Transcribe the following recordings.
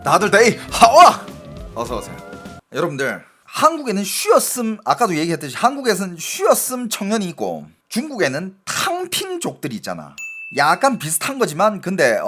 다들 데이 하와 어서오세요. 여러분들, 한국에는 쉬었음, 아까도 얘기했듯이 한국에서는 쉬었음 청년이 있고 중국에는 탕핑족들이 있잖아. 약간 비슷한 거지만 근데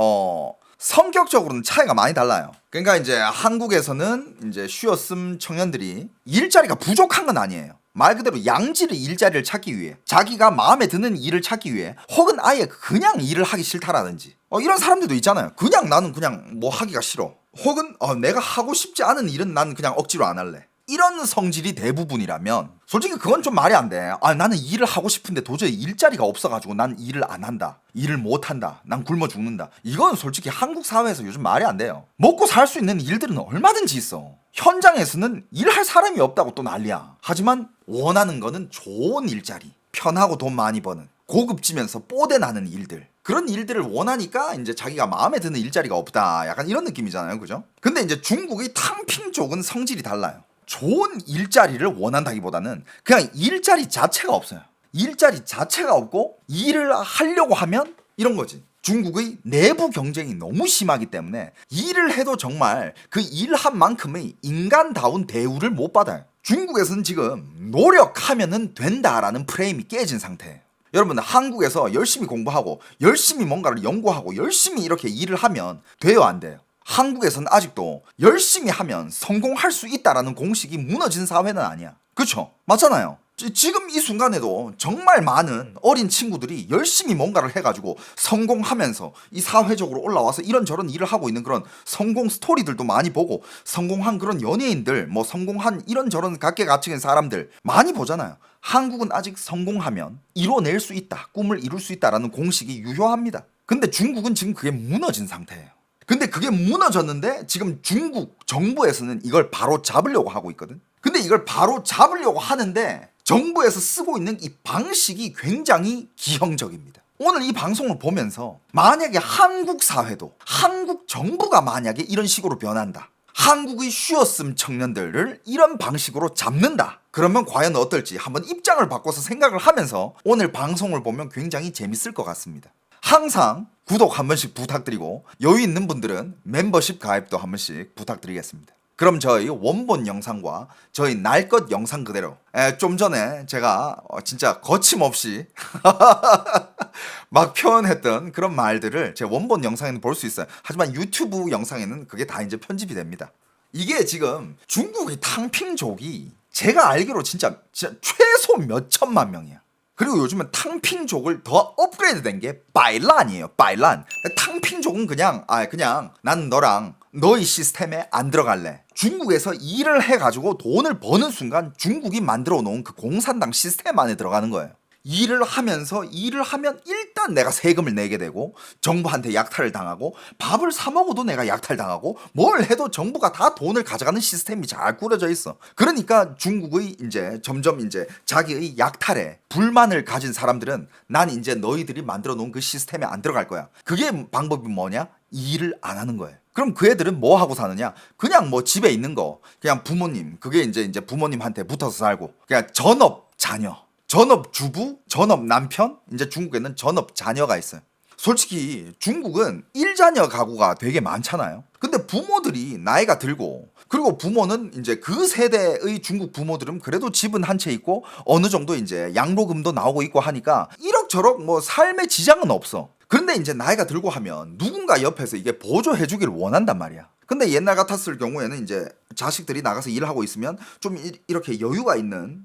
성격적으로는 차이가 많이 달라요. 그러니까 이제 한국에서는 이제 쉬었음 청년들이 일자리가 부족한 건 아니에요. 말 그대로 양질의 일자리를 찾기 위해, 자기가 마음에 드는 일을 찾기 위해, 혹은 아예 그냥 일을 하기 싫다라든지 이런 사람들도 있잖아요. 그냥 나는 그냥 뭐 하기가 싫어, 혹은 내가 하고 싶지 않은 일은 나는 그냥 억지로 안 할래, 이런 성질이 대부분이라면 솔직히 그건 좀 말이 안 돼. 나는 일을 하고 싶은데 도저히 일자리가 없어가지고 난 일을 안 한다, 일을 못 한다, 난 굶어 죽는다, 이건 솔직히 한국 사회에서 요즘 말이 안 돼요. 먹고 살 수 있는 일들은 얼마든지 있어. 현장에서는 일할 사람이 없다고 또 난리야. 하지만 원하는 거는 좋은 일자리, 편하고 돈 많이 버는, 고급지면서 뽀대 나는 일들, 그런 일들을 원하니까 이제 자기가 마음에 드는 일자리가 없다, 약간 이런 느낌이잖아요. 그죠? 근데 이제 중국의 탕핑 쪽은 성질이 달라요. 좋은 일자리를 원한다기보다는 그냥 일자리 자체가 없어요. 일자리 자체가 없고 일을 하려고 하면 이런 거지. 중국의 내부 경쟁이 너무 심하기 때문에 일을 해도 정말 그 일한 만큼의 인간다운 대우를 못 받아요. 중국에서는 지금 노력하면은 된다라는 프레임이 깨진 상태예요. 여러분, 한국에서 열심히 공부하고 열심히 뭔가를 연구하고 열심히 이렇게 일을 하면 돼요, 안 돼요? 한국에서는 아직도 열심히 하면 성공할 수 있다라는 공식이 무너진 사회는 아니야. 그쵸? 맞잖아요. 지금 이 순간에도 정말 많은 어린 친구들이 열심히 뭔가를 해가지고 성공하면서 이 사회적으로 올라와서 이런저런 일을 하고 있는 그런 성공 스토리들도 많이 보고, 성공한 그런 연예인들, 뭐 성공한 이런저런 각계각층의 사람들 많이 보잖아요. 한국은 아직 성공하면 이뤄낼 수 있다, 꿈을 이룰 수 있다라는 공식이 유효합니다. 근데 중국은 지금 그게 무너진 상태예요. 근데 그게 무너졌는데 지금 중국 정부에서는 이걸 바로 잡으려고 하고 있거든. 근데 이걸 바로 잡으려고 하는데 정부에서 쓰고 있는 이 방식이 굉장히 기형적입니다. 오늘 이 방송을 보면서 만약에 한국 사회도, 한국 정부가 만약에 이런 식으로 변한다, 한국의 쉬었음 청년들을 이런 방식으로 잡는다, 그러면 과연 어떨지 한번 입장을 바꿔서 생각을 하면서 오늘 방송을 보면 굉장히 재밌을 것 같습니다. 항상 구독 한 번씩 부탁드리고 여유 있는 분들은 멤버십 가입도 한 번씩 부탁드리겠습니다. 그럼 저희 원본 영상과 저희 날 것 영상 그대로, 좀 전에 제가 진짜 거침없이 막 표현했던 그런 말들을 제 원본 영상에는 볼 수 있어요. 하지만 유튜브 영상에는 그게 다 이제 편집이 됩니다. 이게 지금 중국의 탕핑족이 제가 알기로 진짜 최소 몇 천만 명이야. 그리고 요즘은 탕핑족을 더 업그레이드 된 게 바이란이에요. 바이란. 탕핑족은 그냥 난 너랑 너의 시스템에 안 들어갈래. 중국에서 일을 해가지고 돈을 버는 순간 중국이 만들어 놓은 그 공산당 시스템 안에 들어가는 거예요. 일을 하면서 일을 하면 일단 내가 세금을 내게 되고 정부한테 약탈을 당하고, 밥을 사 먹어도 내가 약탈당하고, 뭘 해도 정부가 다 돈을 가져가는 시스템이 잘 꾸려져 있어. 그러니까 중국의 이제 점점 이제 자기의 약탈에 불만을 가진 사람들은 난 이제 너희들이 만들어 놓은 그 시스템에 안 들어갈 거야. 그게 방법이 뭐냐? 일을 안 하는 거예요. 그럼 그 애들은 뭐 하고 사느냐? 그냥 뭐 집에 있는 거, 그냥 부모님, 그게 이제 부모님한테 붙어서 살고, 그냥 전업 자녀, 전업 주부, 전업 남편, 이제 중국에는 전업 자녀가 있어요. 솔직히 중국은 1자녀 가구가 되게 많잖아요. 근데 부모들이 나이가 들고, 그리고 부모는 이제 그 세대의 중국 부모들은 그래도 집은 한 채 있고 어느 정도 이제 양로금도 나오고 있고 하니까 이럭저럭 뭐 삶의 지장은 없어. 그런데 이제 나이가 들고 하면 누군가 옆에서 이게 보조해 주기를 원한단 말이야. 근데 옛날 같았을 경우에는 이제 자식들이 나가서 일을 하고 있으면 좀 이렇게 여유가 있는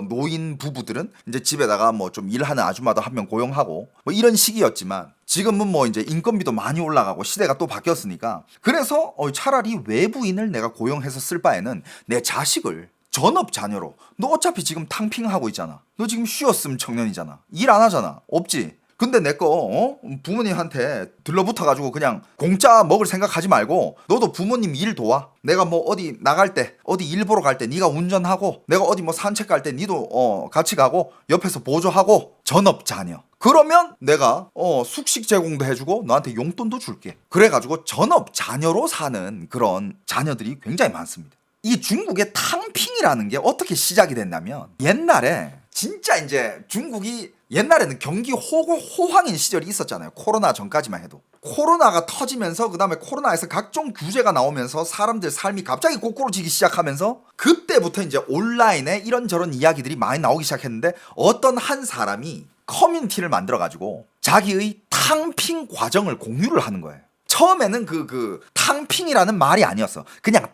노인 부부들은 이제 집에다가 뭐 좀 일하는 아줌마도 한 명 고용하고 뭐 이런 시기였지만, 지금은 뭐 이제 인건비도 많이 올라가고 시대가 또 바뀌었으니까, 그래서 차라리 외부인을 내가 고용해서 쓸 바에는 내 자식을 전업 자녀로, 너 어차피 지금 탕핑하고 있잖아, 너 지금 쉬었음 청년이잖아, 일 안 하잖아, 없지? 근데 내 거 부모님한테 들러붙어가지고 그냥 공짜 먹을 생각하지 말고 너도 부모님 일 도와. 내가 뭐 어디 나갈 때, 어디 일 보러 갈 때 네가 운전하고, 내가 어디 뭐 산책 갈 때 니도 같이 가고 옆에서 보조하고, 전업 자녀. 그러면 내가 숙식 제공도 해주고 너한테 용돈도 줄게. 그래가지고 전업 자녀로 사는 그런 자녀들이 굉장히 많습니다. 이 중국의 탕핑이라는 게 어떻게 시작이 됐냐면, 옛날에 진짜 이제 중국이 옛날에는 경기 호황인 시절이 있었잖아요. 코로나 전까지만 해도. 코로나가 터지면서 그다음에 코로나에서 각종 규제가 나오면서 사람들 삶이 갑자기 고꾸로지기 시작하면서 그때부터 이제 온라인에 이런저런 이야기들이 많이 나오기 시작했는데 어떤 한 사람이 커뮤니티를 만들어가지고 자기의 탕핑 과정을 공유를 하는 거예요. 처음에는 그 탕핑이라는 말이 아니었어. 그냥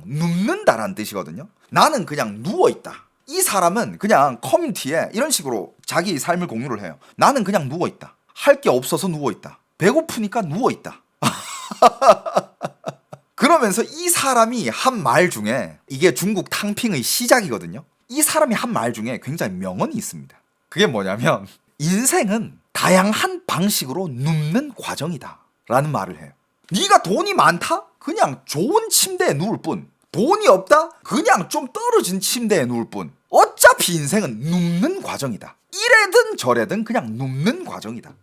눕는다라는 뜻이거든요. 나는 그냥 누워있다. 이 사람은 그냥 커뮤니티에 이런 식으로 자기 삶을 공유를 해요. 나는 그냥 누워있다. 할 게 없어서 누워있다. 배고프니까 누워있다. 그러면서 이 사람이 한 말 중에 이게 중국 탕핑의 시작이거든요. 이 사람이 한 말 중에 굉장히 명언이 있습니다. 그게 뭐냐면 인생은 다양한 방식으로 눕는 과정이다 라는 말을 해요. 네가 돈이 많다? 그냥 좋은 침대에 누울 뿐. 돈이 없다? 그냥 좀 떨어진 침대에 누울 뿐. 어차피 인생은 눕는 과정이다. 이래든 저래든 그냥 눕는 과정이다.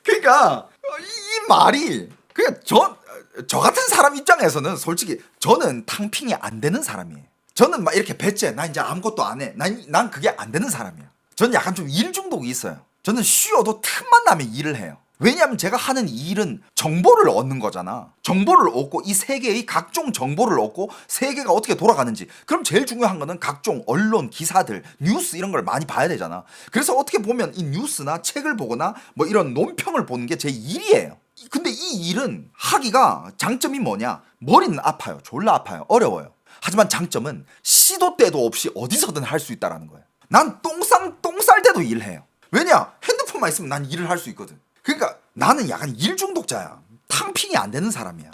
그러니까 이 말이 그냥 저 같은 사람 입장에서는 솔직히 저는 탕핑이 안 되는 사람이에요. 저는 막 이렇게 배째 나 이제 아무것도 안 해. 난 그게 안 되는 사람이야. 저는 약간 좀 일 중독이 있어요. 저는 쉬어도 틈만 나면 일을 해요. 왜냐하면 제가 하는 이 일은 정보를 얻는 거잖아. 정보를 얻고 이 세계의 각종 정보를 얻고 세계가 어떻게 돌아가는지. 그럼 제일 중요한 거는 각종 언론, 기사들, 뉴스 이런 걸 많이 봐야 되잖아. 그래서 어떻게 보면 이 뉴스나 책을 보거나 뭐 이런 논평을 보는 게 제 일이에요. 근데 이 일은 하기가 장점이 뭐냐? 머리는 아파요. 졸라 아파요. 어려워요. 하지만 장점은 시도 때도 없이 어디서든 할 수 있다는 거예요. 난 똥 쌀 때도 일해요. 왜냐? 핸드폰만 있으면 난 일을 할 수 있거든. 그러니까 나는 약간 일 중독자야. 탕핑이 안 되는 사람이야.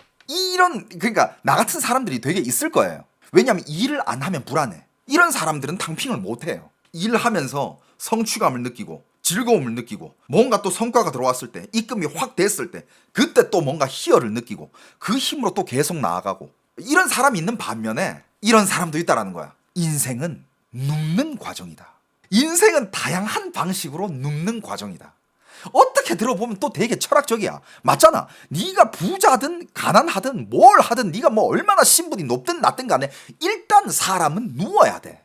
그러니까 나 같은 사람들이 되게 있을 거예요. 왜냐면 일을 안 하면 불안해. 이런 사람들은 탕핑을 못 해요. 일하면서 성취감을 느끼고 즐거움을 느끼고 뭔가 또 성과가 들어왔을 때 입금이 확 됐을 때 그때 또 뭔가 희열을 느끼고 그 힘으로 또 계속 나아가고 이런 사람이 있는 반면에 이런 사람도 있다라는 거야. 인생은 눕는 과정이다. 인생은 다양한 방식으로 눕는 과정이다. 어떻게 들어보면 또 되게 철학적이야. 맞잖아. 네가 부자든 가난하든 뭘 하든 네가 뭐 얼마나 신분이 높든 낮든 간에 일단 사람은 누워야 돼.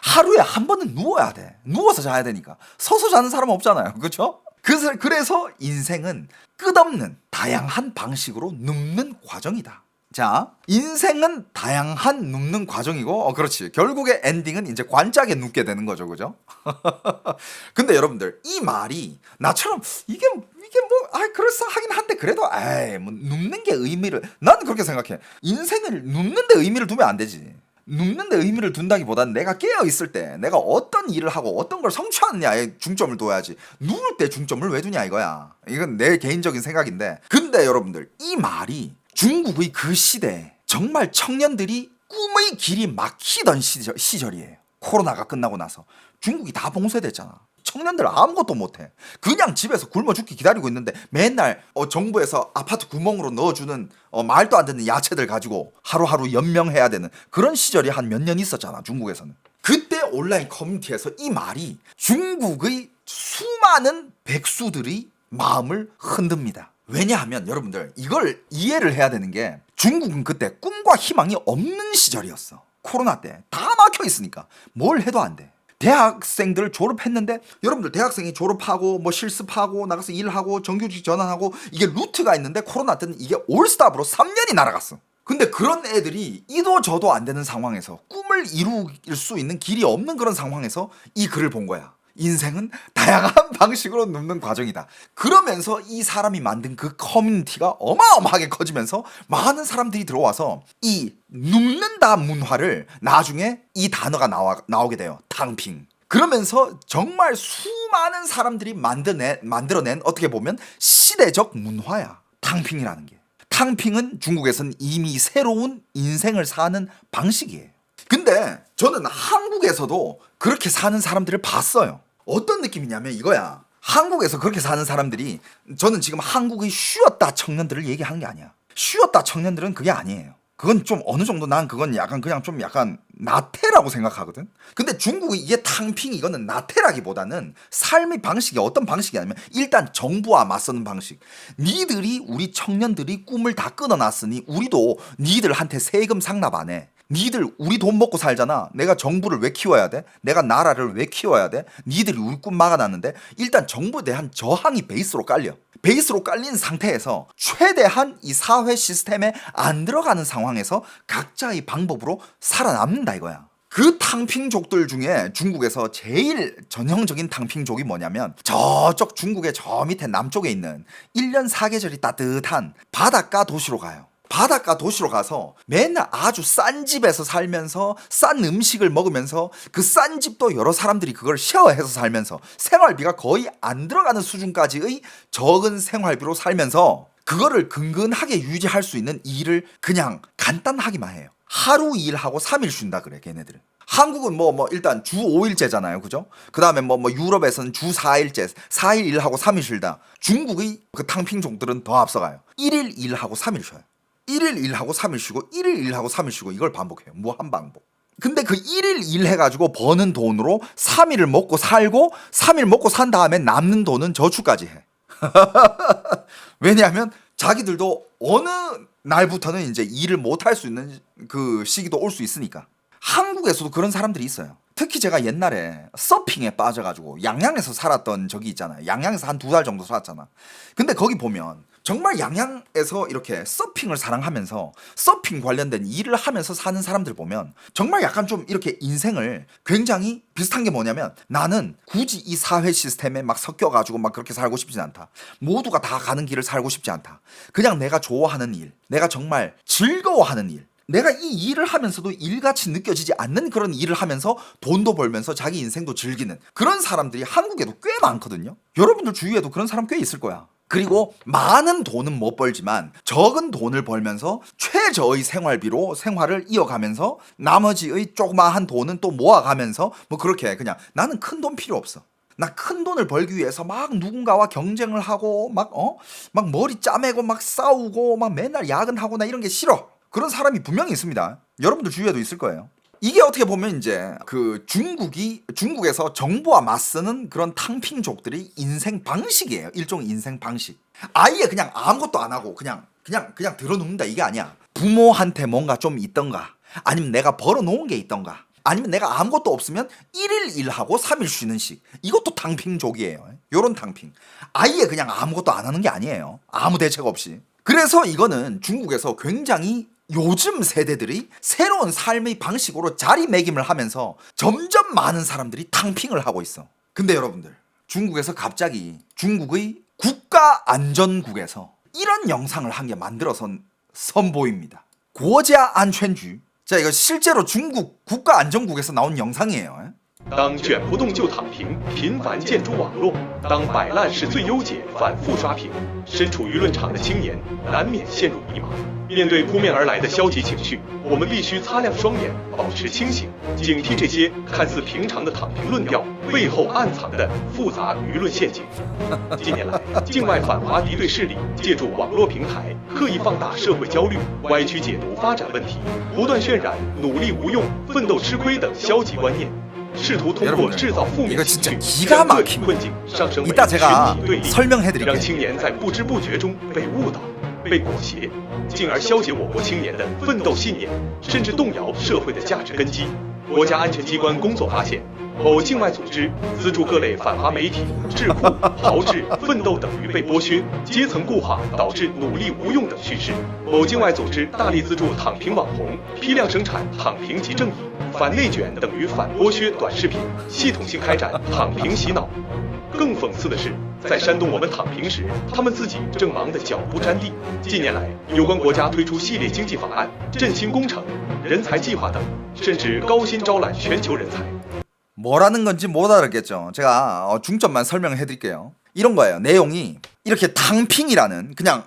하루에 한 번은 누워야 돼. 누워서 자야 되니까. 서서 자는 사람은 없잖아요. 그렇죠? 그래서 인생은 끝없는 다양한 방식으로 눕는 과정이다. 자, 인생은 다양한 눕는 과정이고, 그렇지. 결국에 엔딩은 이제 관짝에 눕게 되는 거죠, 그죠? 근데 여러분들, 이 말이 나처럼 이게 뭐, 그럴싸하긴 한데 그래도, 뭐 눕는 게 의미를, 나는 그렇게 생각해. 인생을 눕는 데 의미를 두면 안 되지. 눕는 데 의미를 둔다기보다는 내가 깨어 있을 때 내가 어떤 일을 하고 어떤 걸 성취하느냐에 중점을 둬야지. 누울 때 중점을 왜 두냐 이거야. 이건 내 개인적인 생각인데. 근데 여러분들, 이 말이 중국의 그 시대에 정말 청년들이 꿈의 길이 막히던 시절이에요. 코로나가 끝나고 나서 중국이 다 봉쇄됐잖아. 청년들 아무것도 못해. 그냥 집에서 굶어 죽기 기다리고 있는데 맨날 정부에서 아파트 구멍으로 넣어주는 말도 안 되는 야채들 가지고 하루하루 연명해야 되는 그런 시절이 한 몇 년 있었잖아, 중국에서는. 그때 온라인 커뮤니티에서 이 말이 중국의 수많은 백수들의 마음을 흔듭니다. 왜냐하면 여러분들 이걸 이해를 해야 되는 게 중국은 그때 꿈과 희망이 없는 시절이었어. 코로나 때 다 막혀 있으니까 뭘 해도 안 돼. 대학생들 졸업했는데 여러분들 대학생이 졸업하고 뭐 실습하고 나가서 일하고 정규직 전환하고 이게 루트가 있는데 코로나 때는 이게 올스탑으로 3년이 날아갔어. 근데 그런 애들이 이도 저도 안 되는 상황에서 꿈을 이룰 수 있는 길이 없는 그런 상황에서 이 글을 본 거야. 인생은 다양한 방식으로 눕는 과정이다. 그러면서 이 사람이 만든 그 커뮤니티가 어마어마하게 커지면서 많은 사람들이 들어와서 이 눕는다 문화를 나중에 이 단어가 나오게 돼요. 탕핑. 그러면서 정말 수많은 사람들이 만들어낸 어떻게 보면 시대적 문화야. 탕핑이라는 게. 탕핑은 중국에서는 이미 새로운 인생을 사는 방식이에요. 근데 저는 한국에서도 그렇게 사는 사람들을 봤어요. 어떤 느낌이냐면 이거야. 한국에서 그렇게 사는 사람들이, 저는 지금 한국의 쉬었다 청년들을 얘기하는 게 아니야. 쉬었다 청년들은 그게 아니에요. 그건 좀 어느 정도 난 그건 약간 그냥 좀 약간 나태라고 생각하거든. 근데 중국이 이게 탕핑, 이거는 나태라기보다는 삶의 방식이 어떤 방식이냐면 일단 정부와 맞서는 방식. 니들이, 우리 청년들이 꿈을 다 끊어놨으니 우리도 니들한테 세금 상납 안 해. 니들 우리 돈 먹고 살잖아. 내가 정부를 왜 키워야 돼? 내가 나라를 왜 키워야 돼? 니들이 우리 꿈 막아놨는데 일단 정부에 대한 저항이 베이스로 깔려. 베이스로 깔린 상태에서 최대한 이 사회 시스템에 안 들어가는 상황에서 각자의 방법으로 살아남는다 이거야. 그 탕핑족들 중에 중국에서 제일 전형적인 탕핑족이 뭐냐면 저쪽 중국의 저 밑에 남쪽에 있는 1년 4계절이 따뜻한 바닷가 도시로 가요. 바닷가 도시로 가서 맨날 아주 싼 집에서 살면서 싼 음식을 먹으면서 그 싼 집도 여러 사람들이 그걸 쉐어해서 살면서 생활비가 거의 안 들어가는 수준까지의 적은 생활비로 살면서 그거를 근근하게 유지할 수 있는 일을 그냥 간단하기만 해요. 하루 일하고 3일 쉰다 그래 걔네들은. 한국은 일단 주 5일제잖아요. 그죠? 그 다음에 유럽에서는 주 4일제 4일 일하고 3일 쉴다. 중국의 그 탕핑족들은 더 앞서가요. 1일 일하고 3일 쉬어요. 1일 일하고 3일 쉬고 1일 일하고 3일 쉬고 이걸 반복해요. 무한반복. 근데 그 1일 일해가지고 버는 돈으로 3일을 먹고 살고 3일 먹고 산 다음에 남는 돈은 저축까지 해. 왜냐하면 자기들도 어느 날부터는 이제 일을 못 할 수 있는 그 시기도 올 수 있으니까. 한국에서도 그런 사람들이 있어요. 특히 제가 옛날에 서핑에 빠져가지고 양양에서 살았던 적이 있잖아요. 양양에서 한 2달 정도 살았잖아. 근데 거기 보면 정말 양양에서 이렇게 서핑을 사랑하면서 서핑 관련된 일을 하면서 사는 사람들 보면 정말 약간 좀 이렇게 인생을 굉장히 비슷한 게 뭐냐면 나는 굳이 이 사회 시스템에 막 섞여가지고 막 그렇게 살고 싶진 않다. 모두가 다 가는 길을 살고 싶지 않다. 그냥 내가 좋아하는 일, 내가 정말 즐거워하는 일, 내가 이 일을 하면서도 일같이 느껴지지 않는 그런 일을 하면서 돈도 벌면서 자기 인생도 즐기는 그런 사람들이 한국에도 꽤 많거든요. 여러분들 주위에도 그런 사람 꽤 있을 거야. 그리고 많은 돈은 못 벌지만 적은 돈을 벌면서 최저의 생활비로 생활을 이어가면서 나머지의 조그마한 돈은 또 모아가면서 그렇게 그냥 나는 큰 돈 필요 없어. 나 큰 돈을 벌기 위해서 막 누군가와 경쟁을 하고 막 머리 짜매고 막 싸우고 막 맨날 야근하고 나 이런 게 싫어. 그런 사람이 분명히 있습니다. 여러분들 주위에도 있을 거예요. 이게 어떻게 보면 이제 그 중국에서 정부와 맞서는 그런 탕핑족들의 인생 방식이에요. 일종의 인생 방식. 아예 그냥 아무것도 안 하고 그냥 들어눕는다 이게 아니야. 부모한테 뭔가 좀 있던가, 아니면 내가 벌어놓은 게 있던가, 아니면 내가 아무것도 없으면 1일 일하고 3일 쉬는 식. 이것도 탕핑족이에요. 요런 탕핑. 아예 그냥 아무것도 안 하는 게 아니에요. 아무 대책 없이. 그래서 이거는 중국에서 굉장히 요즘 세대들이 새로운 삶의 방식으로 자리매김을 하면서 점점 많은 사람들이 탕핑을 하고 있어. 근데 여러분들, 중국에서 갑자기 중국의 국가안전국에서 이런 영상을 한 개 만들어서 선보입니다. 고자 안전주. 자, 이거 실제로 중국 국가안전국에서 나온 영상이에요. 当卷不动就躺平，频繁建筑网络；当摆烂是最优解，反复刷屏，身处舆论场的青年难免陷入迷茫。面对扑面而来的消极情绪，我们必须擦亮双眼，保持清醒，警惕这些看似平常的躺平论调背后暗藏的复杂舆论陷阱。近年来，境外反华敌对势力借助网络平台，刻意放大社会焦虑，歪曲解读发展问题，不断渲染努力无用、奋斗吃亏等消极观念。 试图通过制造负面情绪，让个体困境上升为群体对立，让青年在不知不觉中被误导、被裹挟，进而消解我国青年的奋斗信念，甚至动摇社会的价值根基。国家安全机关工作发现，某境外组织资助各类反华媒体、智库炮制“奋斗等于被剥削”、阶层固化导致努力无用等叙事。某境外组织大力资助躺平网红，批量生产“躺平即正义”。 反内卷等于反剥削短视频，系统性开展躺平洗脑。更讽刺的是，在煽动我们躺平时，他们自己正忙得脚不沾地。近年来，有关国家推出系列经济法案、振兴工程、人才计划等，甚至高薪招揽全球人才。 뭐라는 건지 못 알아듣겠죠. 제가 중점만 설명해 드릴게요. 이런 거예요. 내용이 이렇게 탕핑이라는 그냥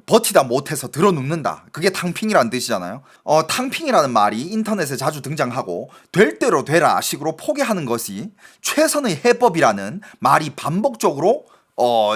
버티다 못해서 들어눕는다. 그게 탕핑이라는 뜻이잖아요. 탕핑이라는 말이 인터넷에 자주 등장하고 될 대로 되라 식으로 포기하는 것이 최선의 해법이라는 말이 반복적으로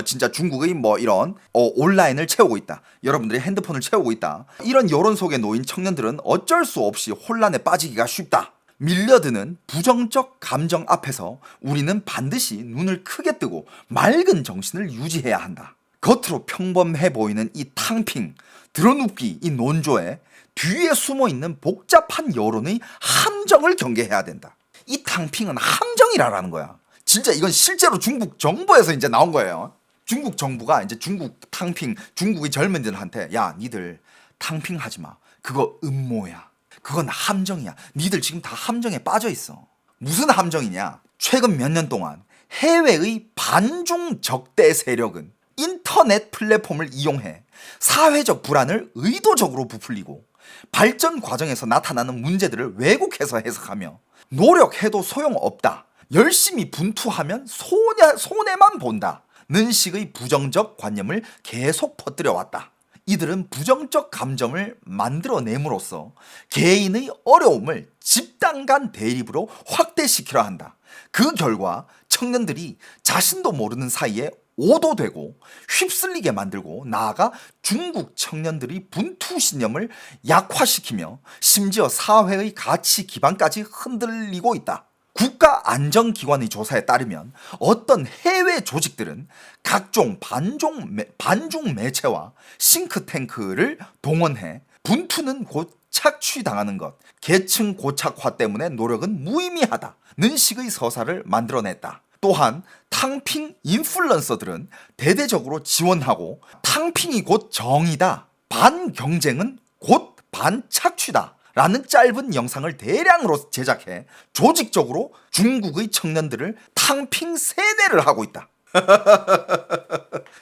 진짜 중국의 이런 온라인을 채우고 있다. 여러분들의 핸드폰을 채우고 있다. 이런 여론 속에 놓인 청년들은 어쩔 수 없이 혼란에 빠지기가 쉽다. 밀려드는 부정적 감정 앞에서 우리는 반드시 눈을 크게 뜨고 맑은 정신을 유지해야 한다. 겉으로 평범해 보이는 이 탕핑, 드러눕기 이 논조에 뒤에 숨어있는 복잡한 여론의 함정을 경계해야 된다. 이 탕핑은 함정이라는 거야. 진짜 이건 실제로 중국 정부에서 이제 나온 거예요. 중국 정부가 이제 중국 탕핑, 중국의 젊은이들한테 야, 니들 탕핑 하지 마. 그거 음모야. 그건 함정이야. 니들 지금 다 함정에 빠져 있어. 무슨 함정이냐? 최근 몇 년 동안 해외의 반중 적대 세력은 인터넷 플랫폼을 이용해 사회적 불안을 의도적으로 부풀리고 발전 과정에서 나타나는 문제들을 왜곡해서 해석하며 노력해도 소용없다. 열심히 분투하면 손해만 본다는 식의 부정적 관념을 계속 퍼뜨려 왔다. 이들은 부정적 감정을 만들어냄으로써 개인의 어려움을 집단 간 대립으로 확대시키려 한다. 그 결과 청년들이 자신도 모르는 사이에 오도되고 휩쓸리게 만들고 나아가 중국 청년들이 분투신념을 약화시키며 심지어 사회의 가치 기반까지 흔들리고 있다. 국가안전기관의 조사에 따르면 어떤 해외 조직들은 각종 반중 매체와 싱크탱크를 동원해 분투는 곧 착취당하는 것, 계층 고착화 때문에 노력은 무의미하다는 식의 서사를 만들어냈다. 또한 탕핑 인플루언서들은 대대적으로 지원하고 탕핑이 곧 정의다, 반경쟁은 곧 반착취다 라는 짧은 영상을 대량으로 제작해 조직적으로 중국의 청년들을 탕핑 세뇌를 하고 있다.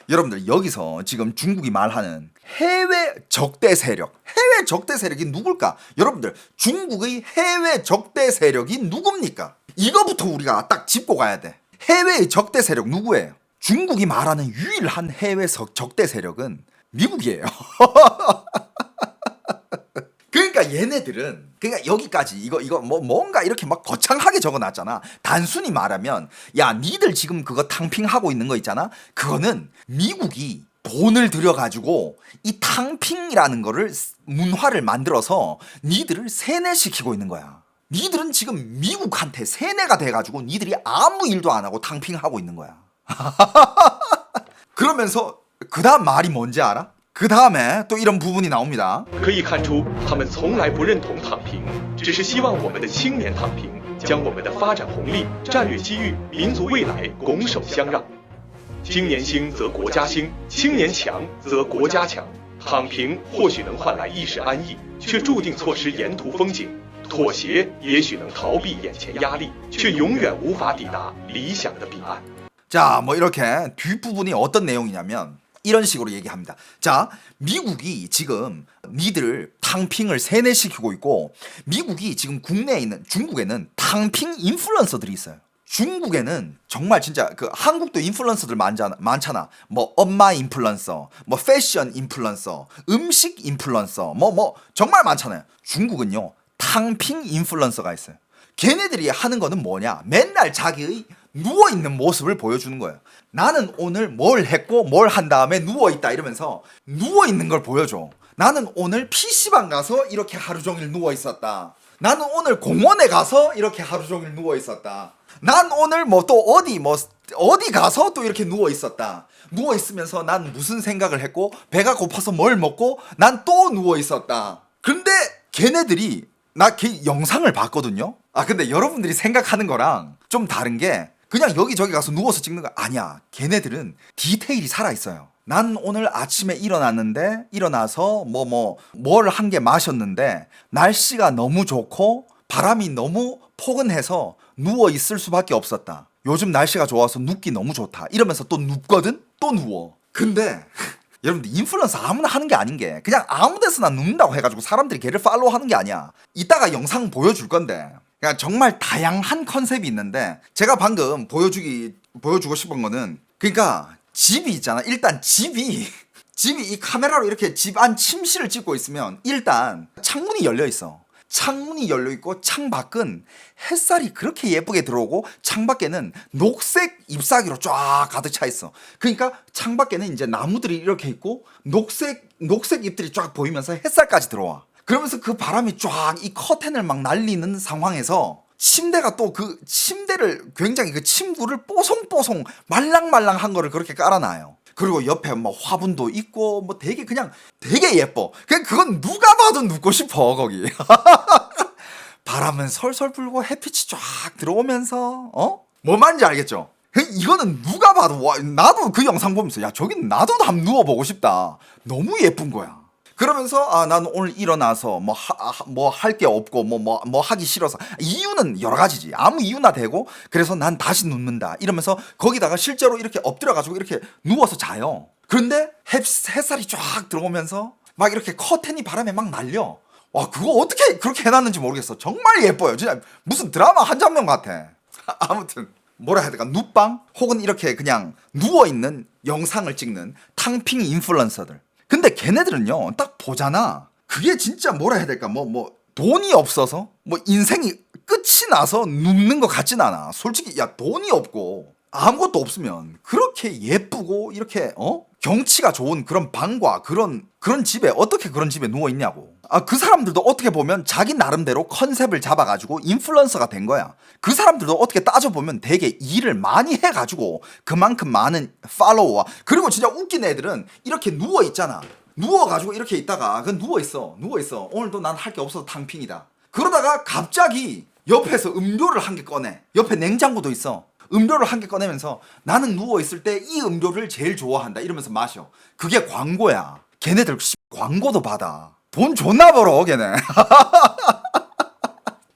여러분들 여기서 지금 중국이 말하는 해외 적대 세력이 누굴까? 여러분들 중국의 해외 적대 세력이 누굽니까? 이거부터 우리가 딱 짚고 가야 돼. 해외의 적대 세력 누구예요? 중국이 말하는 유일한 해외 적대 세력은 미국이에요. 그러니까 얘네들은 여기까지 이거 뭔가 이렇게 막 거창하게 적어놨잖아. 단순히 말하면 야, 니들 지금 그거 탕핑하고 있는 거 있잖아. 그거는 미국이 돈을 들여가지고 이 탕핑이라는 거를 문화를 만들어서 니들을 세뇌시키고 있는 거야. 니들은 지금 미국한테 세뇌가 돼가지고 니들이 아무 일도 안 하고 탕핑하고 있는 거야. 그러면서 그 다음 말이 뭔지 알아? 그 다음에 또 이런 부분이 나옵니다. 可以看出，他们从来不认同躺平，只是希望我们的青年躺平，将我们的发展红利、战略机遇、民族未来拱手相让。青年兴则国家兴，青年强则国家强。躺平或许能换来一时安逸，却注定错失沿途风景。妥协也许能逃避眼前压力，却永远无法抵达理想的彼岸。 자, 뭐 이렇게 뒷부분이 어떤 내용이냐면 이런 식으로 얘기합니다. 자, 미국이 지금 니들 탕핑을 세뇌시키고 있고, 미국이 지금 국내에 있는 중국에는 탕핑 인플루언서들이 있어요. 중국에는 정말 진짜 그 한국도 인플루언서들 많잖아. 뭐 엄마 인플루언서, 뭐 패션 인플루언서, 음식 인플루언서, 뭐 정말 많잖아요. 중국은요, 탕핑 인플루언서가 있어요. 걔네들이 하는 거는 뭐냐? 맨날 자기의 누워있는 모습을 보여주는 거예요. 나는 오늘 뭘 했고 뭘 한 다음에 누워있다 이러면서 누워있는 걸 보여줘. 나는 오늘 PC방 가서 이렇게 하루 종일 누워있었다. 나는 오늘 공원에 가서 이렇게 하루 종일 누워있었다. 난 오늘 뭐 또 어디 가서 또 이렇게 누워있었다. 누워있으면서 난 무슨 생각을 했고 배가 고파서 뭘 먹고 난 또 누워있었다. 근데 걔네들이 나 걔 영상을 봤거든요. 아, 근데 여러분들이 생각하는 거랑 좀 다른 게 그냥 여기저기 가서 누워서 찍는 거 아니야. 걔네들은 디테일이 살아있어요. 난 오늘 아침에 일어나서 뭘 한 개 마셨는데 날씨가 너무 좋고 바람이 너무 포근해서 누워있을 수밖에 없었다. 요즘 날씨가 좋아서 눕기 너무 좋다. 이러면서 또 눕거든? 또 누워. 근데 여러분들 인플루언서 아무나 하는 게 아닌 게 그냥 아무 데서나 눕는다고 해가지고 사람들이 걔를 팔로우 하는 게 아니야. 이따가 영상 보여줄 건데 그냥 정말 다양한 컨셉이 있는데 제가 방금 보여주고 싶은 거는 그러니까 집이 있잖아. 일단 집이 이 카메라로 이렇게 집 안 침실을 찍고 있으면 일단 창문이 열려 있어. 창문이 열려 있고 창 밖은 햇살이 그렇게 예쁘게 들어오고 창 밖에는 녹색 잎사귀로 쫙 가득 차 있어. 그러니까 창 밖에는 이제 나무들이 이렇게 있고 녹색 잎들이 쫙 보이면서 햇살까지 들어와. 그러면서 그 바람이 쫙 이 커튼을 막 날리는 상황에서 침대가 또 그 침대를 굉장히 그 침구를 뽀송뽀송 말랑말랑한 거를 그렇게 깔아놔요. 그리고 옆에 뭐 화분도 있고 뭐 되게 그냥 되게 예뻐. 그건 누가 봐도 눕고 싶어 거기. 바람은 솔솔 불고 햇빛이 쫙 들어오면서 뭐 말인지 알겠죠? 이거는 누가 봐도 와, 나도 그 영상 보면서 야 저기 나도 한번 누워보고 싶다. 너무 예쁜 거야. 그러면서 나는 오늘 일어나서 뭐 할 게 없고 뭐 하기 싫어서 이유는 여러 가지지. 아무 이유나 되고 그래서 난 다시 눕는다 이러면서 거기다가 실제로 이렇게 엎드려 가지고 이렇게 누워서 자요. 그런데 햇살이 쫙 들어오면서 막 이렇게 커튼이 바람에 막 날려. 와 그거 어떻게 그렇게 해놨는지 모르겠어. 정말 예뻐요. 진짜 무슨 드라마 한 장면 같아. 아무튼 뭐라 해야 될까, 눕방 혹은 이렇게 그냥 누워있는 영상을 찍는 탕핑 인플루언서들. 근데 걔네들은요 딱 보잖아. 그게 진짜 뭐라 해야 될까, 뭐 돈이 없어서 뭐 인생이 끝이 나서 눕는 것 같진 않아. 솔직히 야 돈이 없고 아무것도 없으면 그렇게 예쁘고 이렇게 경치가 좋은 그런 방과 그런 집에 어떻게 그런 집에 누워 있냐고. 그 사람들도 어떻게 보면 자기 나름대로 컨셉을 잡아가지고 인플루언서가 된 거야. 그 사람들도 어떻게 따져보면 되게 일을 많이 해가지고 그만큼 많은 팔로워와, 그리고 진짜 웃긴 애들은 이렇게 누워 있잖아. 누워가지고 이렇게 있다가 누워 있어. 오늘도 난 할 게 없어서 탕핑이다. 그러다가 갑자기 옆에서 음료를 한 개 꺼내. 옆에 냉장고도 있어. 음료를 한 개 꺼내면서 나는 누워있을 때 이 음료를 제일 좋아한다 이러면서 마셔. 그게 광고야. 걔네들 광고도 받아. 돈 존나 벌어 걔네.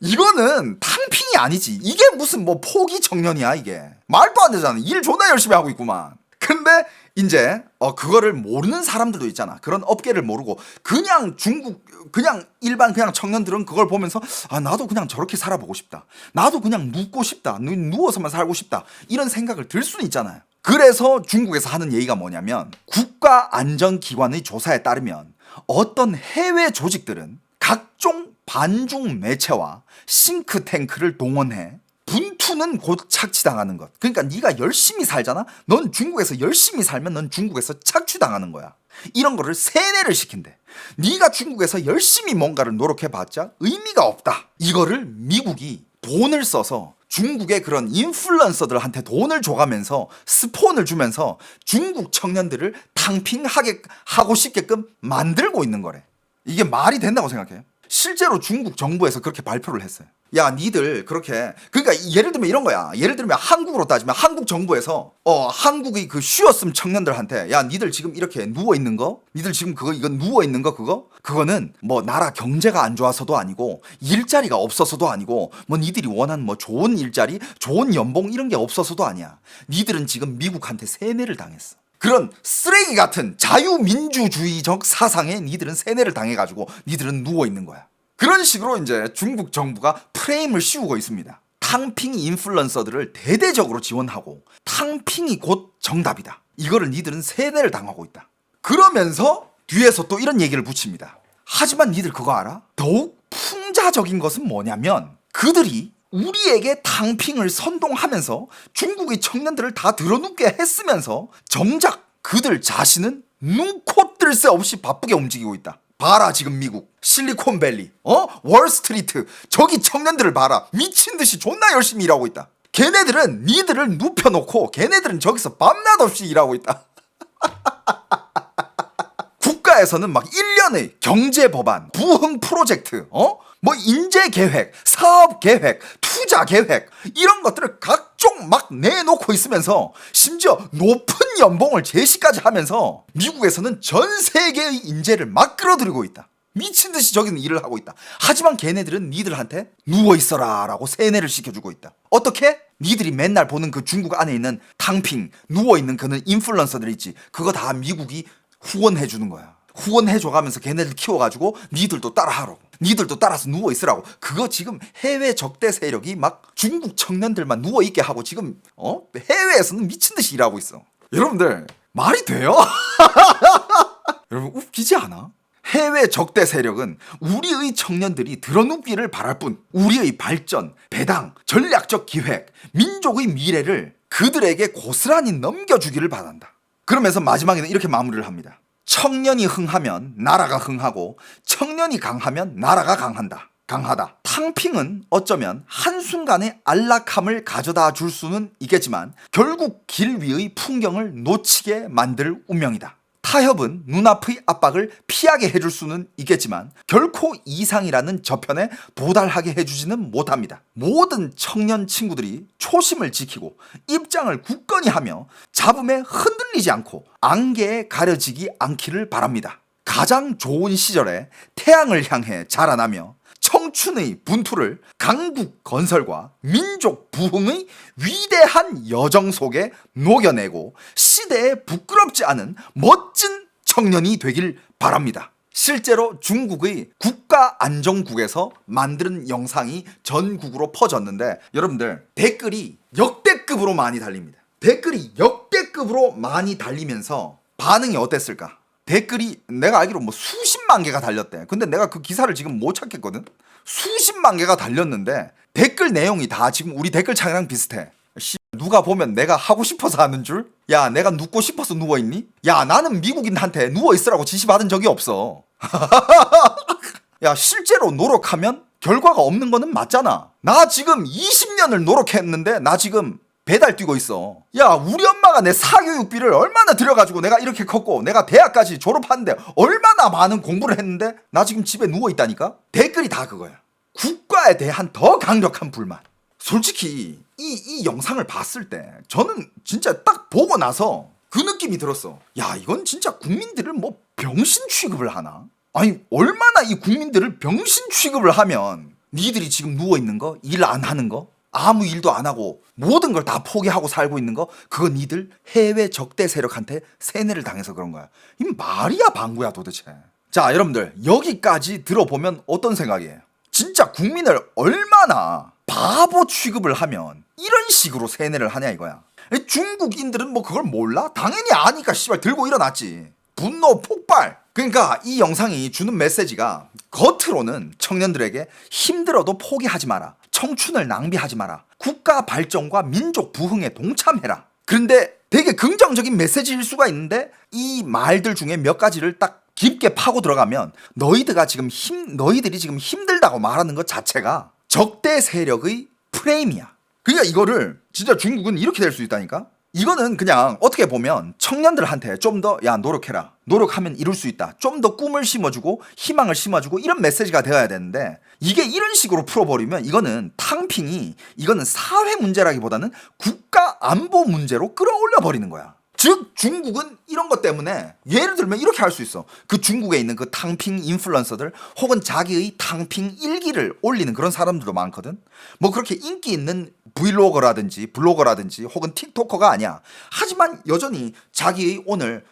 이거는 탕핑이 아니지. 이게 무슨 뭐 포기 청년이야 이게. 말도 안 되잖아. 일 존나 열심히 하고 있구만. 근데 이제 그거를 모르는 사람들도 있잖아. 그런 업계를 모르고 그냥 중국 그냥 일반 그냥 청년들은 그걸 보면서 나도 그냥 저렇게 살아보고 싶다. 나도 그냥 눕고 싶다. 누워서만 살고 싶다. 이런 생각을 들 수는 있잖아요. 그래서 중국에서 하는 얘기가 뭐냐면, 국가안전기관의 조사에 따르면 어떤 해외 조직들은 각종 반중 매체와 싱크탱크를 동원해 분투는 곧 착취당하는 것. 그러니까 네가 열심히 살잖아. 넌 중국에서 열심히 살면 넌 중국에서 착취당하는 거야. 이런 거를 세뇌를 시킨대. 네가 중국에서 열심히 뭔가를 노력해봤자 의미가 없다. 이거를 미국이 돈을 써서 중국의 그런 인플루언서들한테 돈을 줘가면서 스폰을 주면서 중국 청년들을 탕핑하게 하고 싶게끔 만들고 있는 거래. 이게 말이 된다고 생각해요? 실제로 중국 정부에서 그렇게 발표를 했어요. 야, 니들 그렇게, 그러니까 예를 들면 이런 거야. 예를 들면 한국으로 따지면 한국 정부에서 한국의 그 쉬었음 청년들한테 야, 니들 지금 이렇게 누워 있는 거, 니들 지금 이거 누워 있는 거 그거는 뭐 나라 경제가 안 좋아서도 아니고 일자리가 없어서도 아니고 뭐 니들이 원하는 뭐 좋은 일자리, 좋은 연봉 이런 게 없어서도 아니야. 니들은 지금 미국한테 세뇌를 당했어. 그런 쓰레기 같은 자유민주주의적 사상에 니들은 세뇌를 당해가지고 니들은 누워 있는 거야. 그런 식으로 이제 중국 정부가 프레임을 씌우고 있습니다. 탕핑 인플루언서들을 대대적으로 지원하고 탕핑이 곧 정답이다. 이거를 니들은 세뇌를 당하고 있다. 그러면서 뒤에서 또 이런 얘기를 붙입니다. 하지만 니들 그거 알아? 더욱 풍자적인 것은 뭐냐면 그들이 우리에게 탕핑을 선동하면서 중국의 청년들을 다 들어눕게 했으면서 정작 그들 자신은 눈코 뜰 새 없이 바쁘게 움직이고 있다. 봐라 지금 미국 실리콘밸리 월스트리트 저기 청년들을 봐라. 미친듯이 존나 열심히 일하고 있다. 걔네들은 니들을 눕혀놓고 걔네들은 저기서 밤낮 없이 일하고 있다. 국가에서는 막 1년의 경제 법안, 부흥 프로젝트, 뭐 인재 계획, 사업 계획, 투자 계획 이런 것들을 각종 막 내놓고 있으면서 심지어 높은 연봉을 제시까지 하면서 미국에서는 전 세계의 인재를 막 끌어들이고 있다. 미친 듯이 저기는 일을 하고 있다. 하지만 걔네들은 니들한테 누워 있어라 라고 세뇌를 시켜주고 있다. 어떻게? 니들이 맨날 보는 그 중국 안에 있는 탕핑 누워 있는 그는 인플루언서들 있지. 그거 다 미국이 후원해 주는 거야. 후원해 줘가면서 걔네들 키워가지고 니들도 따라하라고. 니들도 따라서 누워있으라고. 그거 지금 해외 적대 세력이 막 중국 청년들만 누워있게 하고 지금 해외에서는 미친듯이 일하고 있어. 여러분들 말이 돼요? 여러분 웃기지 않아? 해외 적대 세력은 우리의 청년들이 드러눕기를 바랄 뿐 우리의 발전, 배당, 전략적 기획, 민족의 미래를 그들에게 고스란히 넘겨주기를 바란다. 그러면서 마지막에는 이렇게 마무리를 합니다. 청년이 흥하면 나라가 흥하고 청년이 강하면 나라가 강한다. 강하다. 탕핑은 어쩌면 한순간의 안락함을 가져다 줄 수는 있겠지만 결국 길 위의 풍경을 놓치게 만들 운명이다. 타협은 눈앞의 압박을 피하게 해줄 수는 있겠지만 결코 이상이라는 저편에 도달하게 해주지는 못합니다. 모든 청년 친구들이 초심을 지키고 입장을 굳건히 하며 잡음에 흔들리지 않고 안개에 가려지지 않기를 바랍니다. 가장 좋은 시절에 태양을 향해 자라나며 청춘의 분투를 강국 건설과 민족 부흥의 위대한 여정 속에 녹여내고 시대에 부끄럽지 않은 멋진 청년이 되길 바랍니다. 실제로 중국의 국가안정국에서 만든 영상이 전국으로 퍼졌는데 여러분들 댓글이 역대급으로 많이 달립니다. 댓글이 역대급으로 많이 달리면서 반응이 어땠을까? 댓글이 내가 알기로 뭐 수십만 개가 달렸대. 근데 내가 그 기사를 지금 못 찾겠거든. 수십만 개가 달렸는데 댓글 내용이 다 지금 우리 댓글 창이랑 비슷해. 누가 보면 내가 하고 싶어서 하는 줄? 야, 내가 눕고 싶어서 누워있니? 야, 나는 미국인한테 누워있으라고 지시받은 적이 없어. 야, 실제로 노력하면 결과가 없는 거는 맞잖아. 나 지금 20년을 노력했는데 나 지금 배달 뛰고 있어. 야, 우리 엄마가 내 사교육비를 얼마나 들여가지고 내가 이렇게 컸고 내가 대학까지 졸업하는데 얼마나 많은 공부를 했는데 나 지금 집에 누워있다니까? 댓글이 다 그거야. 국가에 대한 더 강력한 불만. 솔직히 이 영상을 봤을 때 저는 진짜 딱 보고 나서 그 느낌이 들었어. 야, 이건 진짜 국민들을 뭐 병신 취급을 하나? 아니, 얼마나 이 국민들을 병신 취급을 하면 니들이 지금 누워있는 거, 일 안 하는 거, 아무 일도 안 하고 모든 걸 다 포기하고 살고 있는 거, 그거 니들 해외 적대 세력한테 세뇌를 당해서 그런 거야. 이 말이야 방구야 도대체. 자, 여러분들 여기까지 들어보면 어떤 생각이에요? 진짜 국민을 얼마나 바보 취급을 하면 이런 식으로 세뇌를 하냐 이거야. 중국인들은 뭐 그걸 몰라? 당연히 아니까 씨발 들고 일어났지. 분노 폭발. 그러니까 이 영상이 주는 메시지가 겉으로는 청년들에게 힘들어도 포기하지 마라. 청춘을 낭비하지 마라. 국가 발전과 민족 부흥에 동참해라. 그런데 되게 긍정적인 메시지일 수가 있는데 이 말들 중에 몇 가지를 딱 깊게 파고 들어가면 너희들이 지금 힘들다고 말하는 것 자체가 적대 세력의 프레임이야. 그러니까 이거를 진짜 중국은 이렇게 될 수 있다니까? 이거는 그냥 어떻게 보면 청년들한테 좀 더 야 노력해라. 노력하면 이룰 수 있다. 좀 더 꿈을 심어주고 희망을 심어주고 이런 메시지가 되어야 되는데 이게 이런 식으로 풀어버리면 이거는 탕핑이 이거는 사회 문제라기보다는 국가 안보 문제로 끌어올려 버리는 거야. 즉 중국은 이런 것 때문에 예를 들면 이렇게 할 수 있어. 그 중국에 있는 그 탕핑 인플루언서들 혹은 자기의 탕핑 일기를 올리는 그런 사람들도 많거든. 뭐 그렇게 인기 있는 브이로거라든지 블로거라든지 혹은 틱토커가 아니야. 하지만 여전히 자기의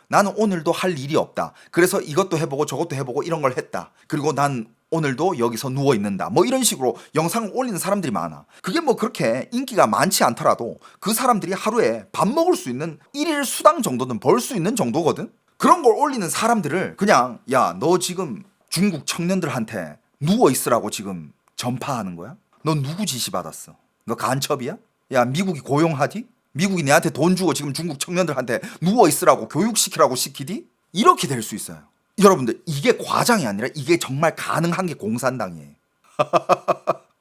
나는 오늘도 할 일이 없다. 그래서 이것도 해보고 저것도 해보고 이런 걸 했다. 그리고 난 오늘도 여기서 누워있는다. 뭐 이런 식으로 영상을 올리는 사람들이 많아. 그게 뭐 그렇게 인기가 많지 않더라도 그 사람들이 하루에 밥 먹을 수 있는 일일 수당 정도는 벌 수 있는 정도거든. 그런 걸 올리는 사람들을 그냥 야, 너 지금 중국 청년들한테 누워있으라고 지금 전파하는 거야? 너 누구 지시 받았어? 너 간첩이야? 야, 미국이 고용하디? 미국이 내한테 돈 주고 지금 중국 청년들한테 누워있으라고 교육시키라고 시키디? 이렇게 될 수 있어요. 여러분들 이게 과장이 아니라 이게 정말 가능한 게 공산당이에요.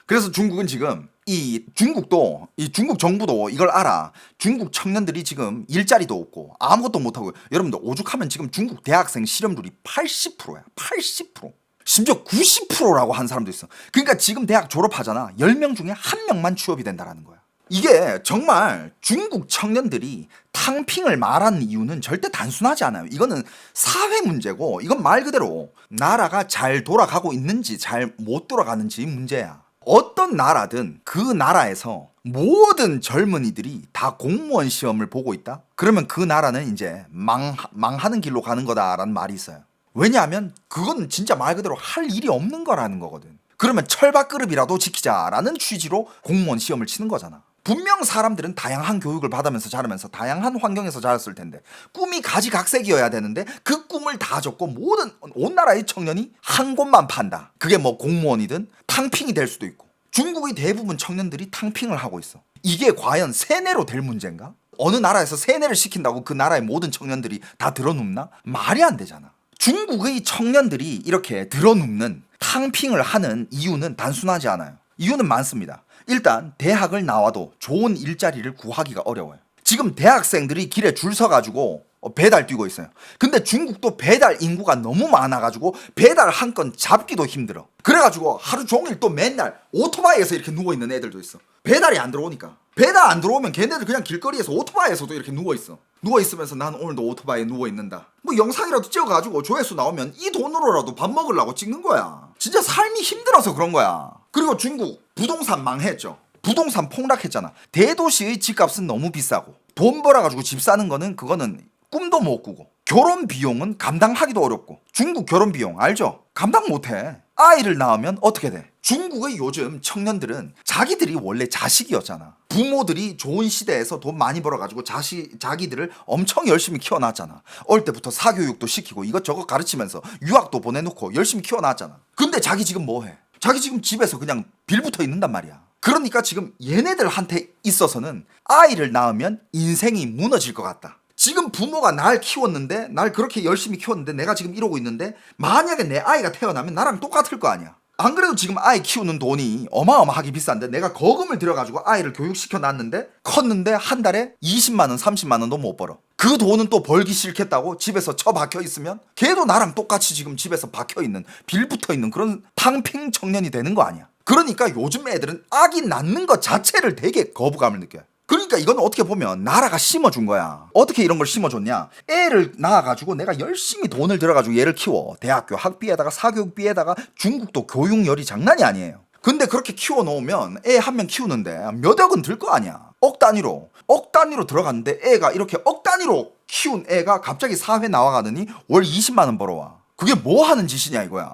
그래서 중국은 지금 이 중국 정부도 이걸 알아. 중국 청년들이 지금 일자리도 없고 아무것도 못하고 여러분들 오죽하면 지금 중국 대학생 실업률이 80%야. 80%. 심지어 90%라고 한 사람도 있어. 그러니까 지금 대학 졸업하잖아. 10명 중에 1명만 취업이 된다라는 거야. 이게 정말 중국 청년들이 탕핑을 말하는 이유는 절대 단순하지 않아요. 이거는 사회 문제고 이건 말 그대로 나라가 잘 돌아가고 있는지 잘 못 돌아가는지 문제야. 어떤 나라든 그 나라에서 모든 젊은이들이 다 공무원 시험을 보고 있다? 그러면 그 나라는 이제 망하는 길로 가는 거다라는 말이 있어요. 왜냐하면 그건 진짜 말 그대로 할 일이 없는 거라는 거거든. 그러면 철밥그릇이라도 지키자라는 취지로 공무원 시험을 치는 거잖아. 분명 사람들은 다양한 교육을 받으면서 자라면서 다양한 환경에서 자랐을 텐데 꿈이 가지각색이어야 되는데 그 꿈을 다 접고 온 나라의 청년이 한 곳만 판다. 그게 뭐 공무원이든 탕핑이 될 수도 있고. 중국의 대부분 청년들이 탕핑을 하고 있어. 이게 과연 세뇌로 될 문제인가? 어느 나라에서 세뇌를 시킨다고 그 나라의 모든 청년들이 다 들어눕나? 말이 안 되잖아. 중국의 청년들이 이렇게 들어눕는 탕핑을 하는 이유는 단순하지 않아요. 이유는 많습니다. 일단 대학을 나와도 좋은 일자리를 구하기가 어려워요. 지금 대학생들이 길에 줄 서가지고 배달 뛰고 있어요. 근데 중국도 배달 인구가 너무 많아가지고 배달 한 건 잡기도 힘들어. 그래가지고 하루 종일 또 맨날 오토바이에서 이렇게 누워있는 애들도 있어. 배달이 안 들어오니까. 배달 안 들어오면 걔네들 그냥 길거리에서 오토바이에서도 이렇게 누워있어. 누워있으면서 난 오늘도 오토바이에 누워있는다. 뭐 영상이라도 찍어가지고 조회수 나오면 이 돈으로라도 밥 먹으려고 찍는 거야. 진짜 삶이 힘들어서 그런 거야. 그리고 중국 부동산 망했죠. 부동산 폭락했잖아. 대도시의 집값은 너무 비싸고 돈 벌어가지고 집 사는 거는 그거는 꿈도 못 꾸고 결혼 비용은 감당하기도 어렵고 중국 결혼 비용 알죠? 감당 못해. 아이를 낳으면 어떻게 돼? 중국의 요즘 청년들은 자기들이 원래 자식이었잖아. 부모들이 좋은 시대에서 돈 많이 벌어가지고 자기들을 엄청 열심히 키워놨잖아. 어릴 때부터 사교육도 시키고 이것저것 가르치면서 유학도 보내놓고 열심히 키워놨잖아. 근데 자기 지금 뭐해? 자기 지금 집에서 그냥 빌붙어 있는단 말이야. 그러니까 지금 얘네들한테 있어서는 아이를 낳으면 인생이 무너질 것 같다. 지금 부모가 날 키웠는데, 날 그렇게 열심히 키웠는데 내가 지금 이러고 있는데 만약에 내 아이가 태어나면 나랑 똑같을 거 아니야. 안 그래도 지금 아이 키우는 돈이 어마어마하게 비싼데 내가 거금을 들여가지고 아이를 교육시켜 놨는데 컸는데 한 달에 20만 원 30만 원도 못 벌어. 그 돈은 또 벌기 싫겠다고 집에서 처박혀 있으면 걔도 나랑 똑같이 지금 집에서 박혀 있는 빌붙어 있는 그런 탕핑 청년이 되는 거 아니야. 그러니까 요즘 애들은 아기 낳는 것 자체를 되게 거부감을 느껴요. 그러니까 이건 어떻게 보면 나라가 심어준 거야. 어떻게 이런 걸 심어줬냐? 애를 낳아가지고 내가 열심히 돈을 들여가지고 얘를 키워. 대학교 학비에다가 사교육비에다가 중국도 교육열이 장난이 아니에요. 근데 그렇게 키워놓으면 애 한 명 키우는데 몇 억은 들 거 아니야. 억 단위로 들어갔는데 애가 이렇게 억 단위로 키운 애가 갑자기 사회 나와가더니 월 20만 원 벌어와. 그게 뭐 하는 짓이냐 이거야.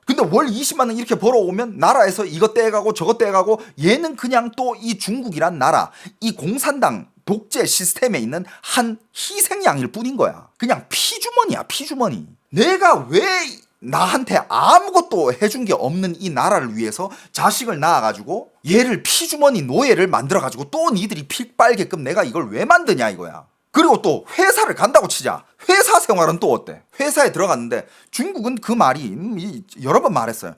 근데 월 20만 원 이렇게 벌어오면 나라에서 이거 떼가고 저거 떼가고 얘는 그냥 또 이 중국이란 나라, 이 공산당 독재 시스템에 있는 한 희생양일 뿐인 거야. 그냥 피주머니야, 피주머니. 내가 왜 나한테 아무것도 해준 게 없는 이 나라를 위해서 자식을 낳아가지고 얘를 피주머니 노예를 만들어가지고 또 니들이 피 빨게끔 내가 이걸 왜 만드냐 이거야. 그리고 또 회사를 간다고 치자. 회사 생활은 또 어때? 회사에 들어갔는데 중국은 그 말이 여러 번 말했어요.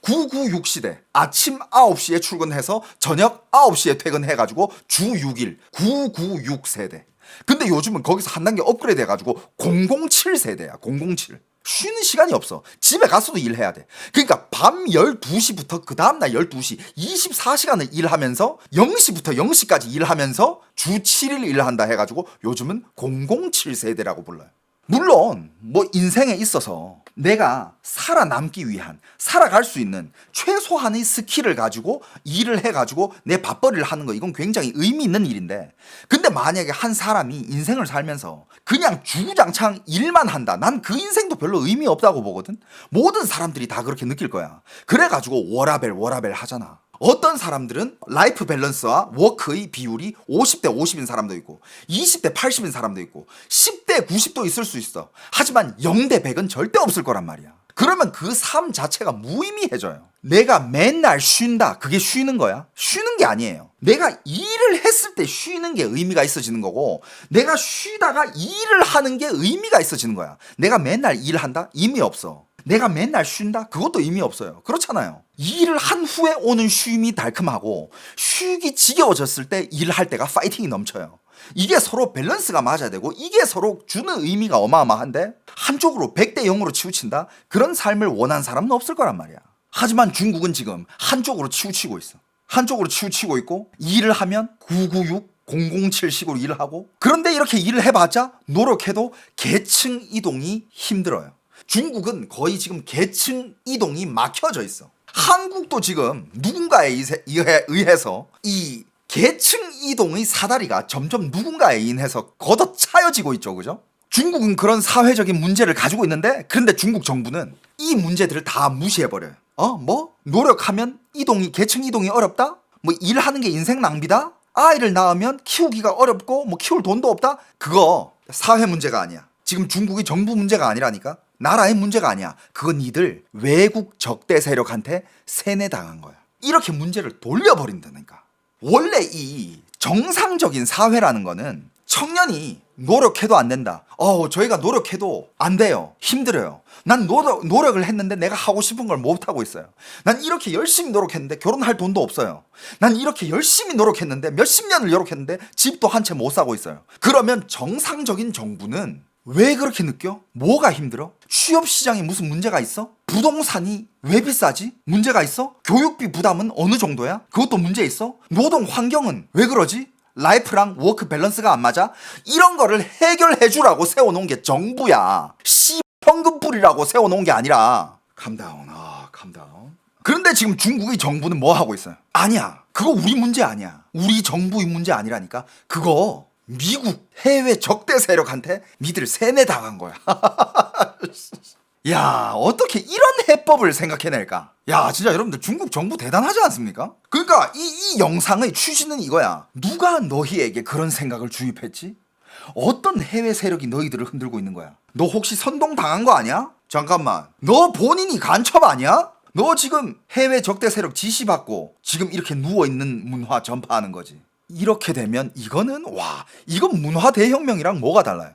996 시대. 아침 9시에 출근해서 저녁 9시에 퇴근해가지고 주 6일 996 세대. 근데 요즘은 거기서 한 단계 업그레이드 해가지고 007 세대야. 007. 쉬는 시간이 없어. 집에 가서도 일해야 돼. 그러니까 밤 12시부터 그 다음날 12시 24시간을 일하면서 0시부터 0시까지 일하면서 주 7일 일한다 해가지고 요즘은 007 세대라고 불러요. 물론 뭐 인생에 있어서 내가 살아남기 위한 살아갈 수 있는 최소한의 스킬을 가지고 일을 해가지고 내 밥벌이를 하는 거 이건 굉장히 의미 있는 일인데 근데 만약에 한 사람이 인생을 살면서 그냥 주구장창 일만 한다. 난 그 인생도 별로 의미 없다고 보거든. 모든 사람들이 다 그렇게 느낄 거야. 그래가지고 워라벨 하잖아. 어떤 사람들은 라이프 밸런스와 워크의 비율이 50대 50인 사람도 있고 20대 80인 사람도 있고 10대 90도 있을 수 있어. 하지만 0대 100은 절대 없을 거란 말이야. 그러면 그 삶 자체가 무의미해져요. 내가 맨날 쉰다. 그게 쉬는 거야? 쉬는 게 아니에요. 내가 일을 했을 때 쉬는 게 의미가 있어지는 거고 내가 쉬다가 일을 하는 게 의미가 있어지는 거야. 내가 맨날 일한다? 의미 없어. 내가 맨날 쉰다? 그것도 의미 없어요. 그렇잖아요. 일을 한 후에 오는 쉼이 달콤하고 쉬기 지겨워졌을 때 일할 때가 파이팅이 넘쳐요. 이게 서로 밸런스가 맞아야 되고 이게 서로 주는 의미가 어마어마한데 한쪽으로 100대 0으로 치우친다? 그런 삶을 원하는 사람은 없을 거란 말이야. 하지만 중국은 지금 한쪽으로 치우치고 있어. 한쪽으로 치우치고 있고 일을 하면 996 007식으로 일을 하고 그런데 이렇게 일을 해봤자 노력해도 계층 이동이 힘들어요. 중국은 거의 지금 계층 이동이 막혀져 있어. 한국도 지금 누군가에 의해서 이 계층 이동의 사다리가 점점 누군가에 인해서 걷어차여지고 있죠. 그죠? 중국은 그런 사회적인 문제를 가지고 있는데 그런데 중국 정부는 이 문제들을 다 무시해버려요. 뭐? 노력하면 계층 이동이 어렵다? 뭐 일하는 게 인생 낭비다? 아이를 낳으면 키우기가 어렵고 뭐 키울 돈도 없다? 그거 사회 문제가 아니야. 지금 중국이 정부 문제가 아니라니까. 나라의 문제가 아니야. 그건 니들 외국 적대 세력한테 세뇌당한 거야. 이렇게 문제를 돌려버린다니까. 원래 이 정상적인 사회라는 거는 청년이 노력해도 안 된다. 저희가 노력해도 안 돼요. 힘들어요. 난 노력을 했는데 내가 하고 싶은 걸 못하고 있어요. 난 이렇게 열심히 노력했는데 결혼할 돈도 없어요. 난 이렇게 열심히 노력했는데 몇십 년을 노력했는데 집도 한 채 못 사고 있어요. 그러면 정상적인 정부는 왜 그렇게 느껴? 뭐가 힘들어? 취업시장에 무슨 문제가 있어? 부동산이 왜 비싸지? 문제가 있어? 교육비 부담은 어느 정도야? 그것도 문제 있어? 노동 환경은 왜 그러지? 라이프랑 워크 밸런스가 안 맞아? 이런 거를 해결해 주라고 세워놓은 게 정부야. 현금 뿌리라고 세워놓은 게 아니라. 캄다운. 캄다운. 그런데 지금 중국의 정부는 뭐 하고 있어요? 아니야, 그거 우리 문제 아니야. 우리 정부의 문제 아니라니까. 그거 미국 해외 적대 세력한테 니들 세뇌 당한 거야. 야, 어떻게 이런 해법을 생각해낼까? 야, 진짜 여러분들 중국 정부 대단하지 않습니까? 그러니까 이 영상의 취지는 이거야. 누가 너희에게 그런 생각을 주입했지? 어떤 해외 세력이 너희들을 흔들고 있는 거야? 너 혹시 선동 당한 거 아니야? 잠깐만, 너 본인이 간첩 아니야? 너 지금 해외 적대 세력 지시받고 지금 이렇게 누워있는 문화 전파하는 거지. 이렇게 되면 이거는 이건 문화 대혁명이랑 뭐가 달라요?